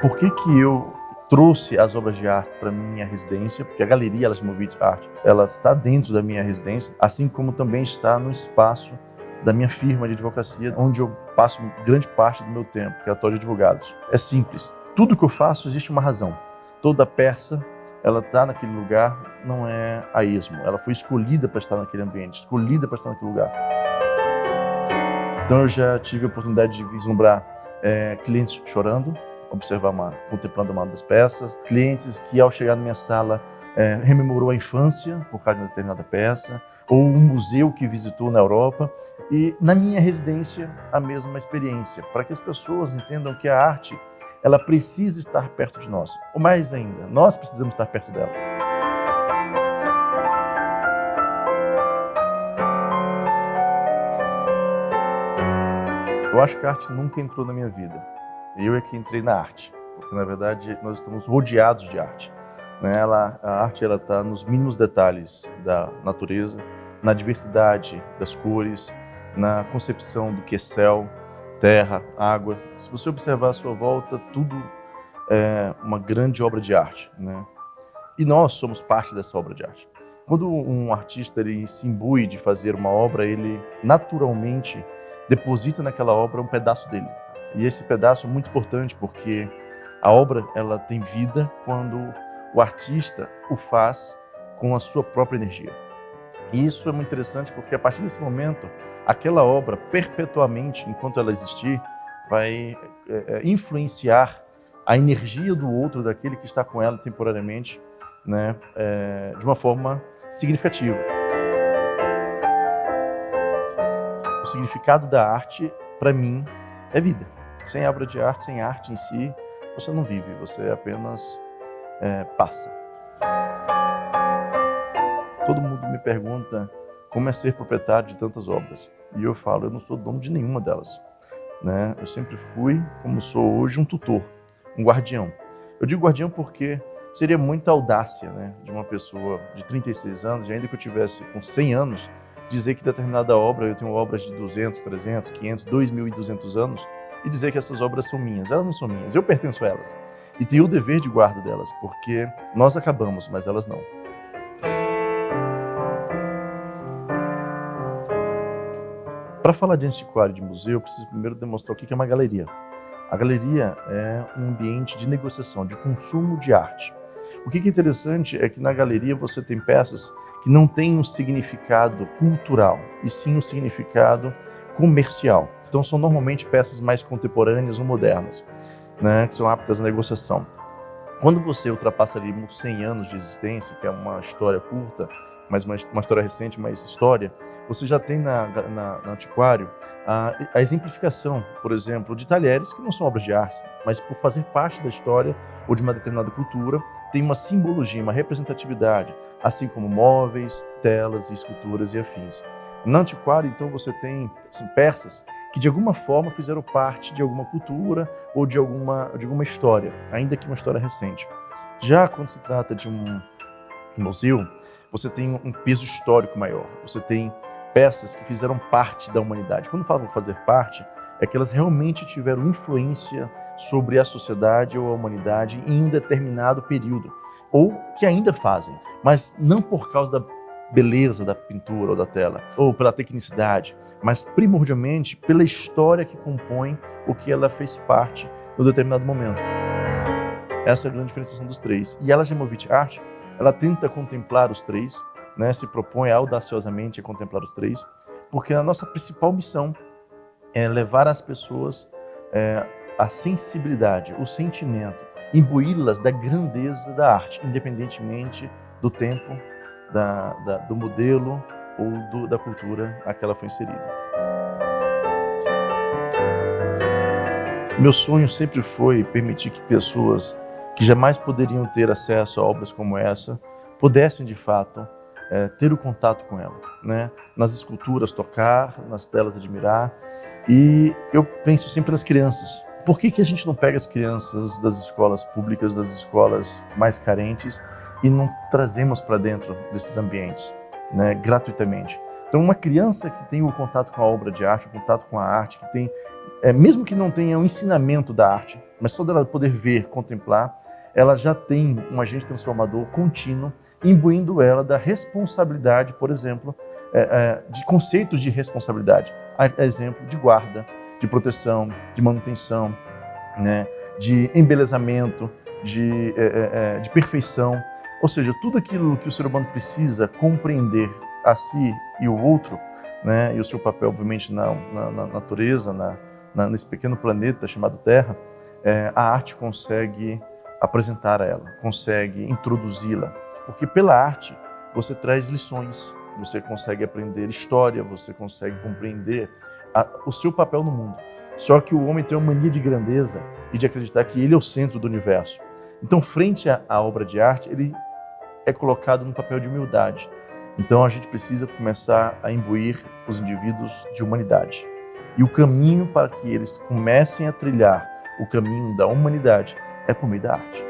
Por que eu trouxe as obras de arte para minha residência? Porque a Galeria Erasmovich Art, ela está dentro da minha residência, assim como também está no espaço da minha firma de advocacia, onde eu passo grande parte do meu tempo, que é a Torre de Advogados. É simples. Tudo que eu faço existe uma razão. Toda peça, ela está naquele lugar, não é a esmo. Ela foi escolhida para estar naquele ambiente, escolhida para estar naquele lugar. Então eu já tive a oportunidade de vislumbrar clientes chorando, contemplando uma das peças, clientes que ao chegar na minha sala rememorou a infância por causa de uma determinada peça, ou um museu que visitou na Europa, e na minha residência a mesma experiência, para que as pessoas entendam que a arte ela precisa estar perto de nós, ou mais ainda, nós precisamos estar perto dela. Eu acho que a arte nunca entrou na minha vida. Eu é que entrei na arte, porque na verdade nós estamos rodeados de arte. A arte está nos mínimos detalhes da natureza, na diversidade das cores, na concepção do que é céu, terra, água. Se você observar à sua volta, tudo é uma grande obra de arte, né? E nós somos parte dessa obra de arte. Quando um artista ele se imbui de fazer uma obra, ele naturalmente deposita naquela obra um pedaço dele. E esse pedaço é muito importante porque a obra ela tem vida quando o artista o faz com a sua própria energia. E isso é muito interessante porque a partir desse momento, aquela obra perpetuamente, enquanto ela existir, vai influenciar a energia do outro, daquele que está com ela temporariamente, né, de uma forma significativa. O significado da arte, para mim, é vida. Sem obra de arte, sem arte em si, você não vive, você apenas passa. Todo mundo me pergunta como é ser proprietário de tantas obras. E eu falo, eu não sou dono de nenhuma delas, né? Eu sempre fui, como sou hoje, um tutor, um guardião. Eu digo guardião porque seria muita audácia, né, de uma pessoa de 36 anos, e ainda que eu tivesse com 100 anos, dizer que determinada obra, eu tenho obras de 200, 300, 500, 2.200 anos, e dizer que essas obras são minhas. Elas não são minhas, eu pertenço a elas. E tenho o dever de guarda delas, porque nós acabamos, mas elas não. Para falar de antiquário e de museu, eu preciso primeiro demonstrar o que é uma galeria. A galeria é um ambiente de negociação, de consumo de arte. O que é interessante é que na galeria você tem peças que não têm um significado cultural, e sim um significado comercial. Então são normalmente peças mais contemporâneas ou modernas, né, que são aptas à negociação. Quando você ultrapassa ali uns 100 anos de existência, que é uma história curta, mas uma história recente, mas história, você já tem no antiquário a exemplificação, por exemplo, de talheres que não são obras de arte, mas por fazer parte da história ou de uma determinada cultura, tem uma simbologia, uma representatividade, assim como móveis, telas, esculturas e afins. No antiquário, então, você tem peças que de alguma forma fizeram parte de alguma cultura ou de alguma história, ainda que uma história recente. Já quando se trata de um museu, você tem um peso histórico maior, você tem peças que fizeram parte da humanidade. Quando falo fazer parte, é que elas realmente tiveram influência sobre a sociedade ou a humanidade em um determinado período, ou que ainda fazem, mas não por causa da beleza da pintura ou da tela, ou pela tecnicidade, mas primordialmente pela história que compõe o que ela fez parte em um determinado momento. Essa é a grande diferenciação dos três. E a Erasmovich Art, ela tenta contemplar os três, né, se propõe audaciosamente a contemplar os três, porque a nossa principal missão é levar as pessoas a sensibilidade, o sentimento, imbuí-las da grandeza da arte, independentemente do tempo, do modelo ou da cultura a que ela foi inserida. Meu sonho sempre foi permitir que pessoas que jamais poderiam ter acesso a obras como essa pudessem, de fato, ter o contato com ela, né? Nas esculturas tocar, nas telas admirar. E eu penso sempre nas crianças, Por que a gente não pega as crianças das escolas públicas, das escolas mais carentes, e não trazemos para dentro desses ambientes, né, gratuitamente? Então, uma criança que tem o contato com a obra de arte, o contato com a arte, que tem, mesmo que não tenha o ensinamento da arte, mas só dela poder ver, contemplar, ela já tem um agente transformador contínuo, imbuindo ela da responsabilidade, por exemplo, de conceitos de responsabilidade, exemplo de guarda, de proteção, de manutenção, né, de embelezamento, de perfeição. Ou seja, tudo aquilo que o ser humano precisa compreender a si e o outro, né, e o seu papel, obviamente, na natureza, nesse pequeno planeta chamado Terra, a arte consegue apresentar a ela, consegue introduzi-la. Porque pela arte você traz lições, você consegue aprender história, você consegue compreender o seu papel no mundo. Só que o homem tem uma mania de grandeza e de acreditar que ele é o centro do universo. Então, frente à obra de arte, ele é colocado num papel de humildade. Então, a gente precisa começar a imbuir os indivíduos de humanidade. E o caminho para que eles comecem a trilhar o caminho da humanidade é por meio da arte.